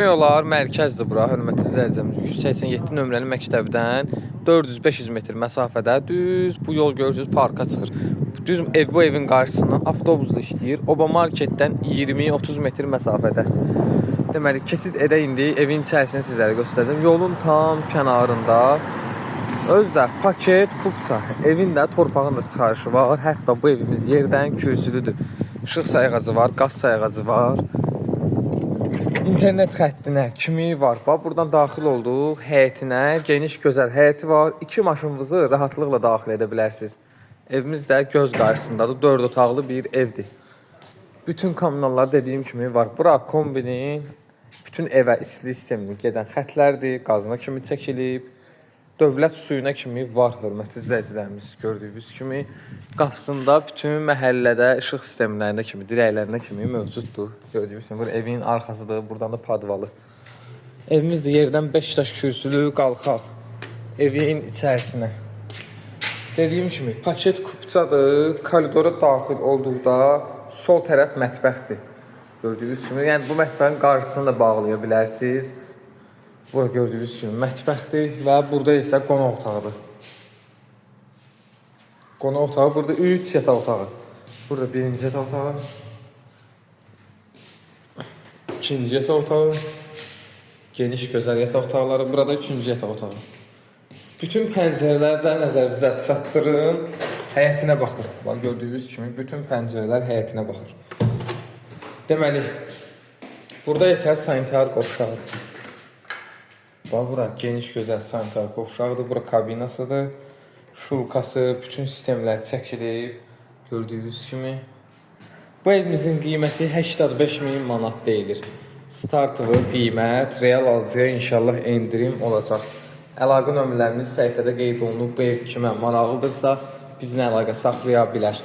Yollar mərkəzdir bura, hörmətli izləyicimiz. 187 nömrəli məktəbdən 400-500 metr məsafədə düz bu yol görürsünüz parka çıxır. Düz bu evin qarşısından avtobusla işləyir. Oba marketdən 20-30 metr məsafədə. Deməli, keçid edək indi evin içərisini sizlərə göstərəcəm. Yolun tam kənarında özdə paket kupça. Evin də torpağın da çıxarışı var. Hətta bu evimiz yerdən kürsülüdür. İşıq sayğacı var, qaz sayğacı var. İnternet xəttinə kimi var. Bax, buradan daxil olduq. Həyətinə, geniş, gözəl həyəti var. 2 maşınınızı rahatlıqla daxil edə bilərsiniz. Evimiz də göz qarşısındadır. 4 otaqlı bir evdir. Bütün kommunallar dediyim kimi var. Bura kombinin bütün evə istilik sisteminin gedən xətlərdir. Qazına kimi çəkilib. Dövlət suyuna kimi var, hörmətli izləyicilərimiz. Gördüyünüz kimi qapısında bütün məhəllədə işıq sistemlərinə kimi, dirəklərinə kimi mövcuddur. Gördüyünüz kimi evin arxasıdır, buradan da padvalı. Evimiz də yerdən 5 daş kürsülü qalxaq evin içərisinə. Dediyim kimi paket kupçadır. Koridora daxil olduqda sol tərəf mətbəxdir. Gördüyünüz kimi, yəni bu mətbəxin qarşısını da bağlaya bilərsiniz. Bura gördüyünüz kimi mətbəxdir və burada isə qonaq otağıdır. Qonaq otağı burada 3 yataq otağı. Burada birinci yataq otağı, ikinci yataq otağı, geniş gözəl yataq otaqları, burada üçüncü yataq otağı. Bütün pəncərələrdə nəzərinizə çatdırın, həyətinə baxır. Bax, gördüyünüz kimi bütün pəncərələr həyətinə baxır. Deməli, burada isə sanitar qovşağıdır. Bax, bura geniş gözəl sanitar qovşağıdır. Bura kabinasıdır. Şulkası, bütün sistemlər çəkilib. Gördüyünüz kimi. Bu evimizin qiyməti 85.000 manat deyilir. Startlı qiymət, real alıcıya inşallah endirim olacaq. Əlaqə nömrələrimiz səhifədə qeyd olunub. Bu ev kimə maraqlıdırsa bizlə əlaqə saxlaya bilər.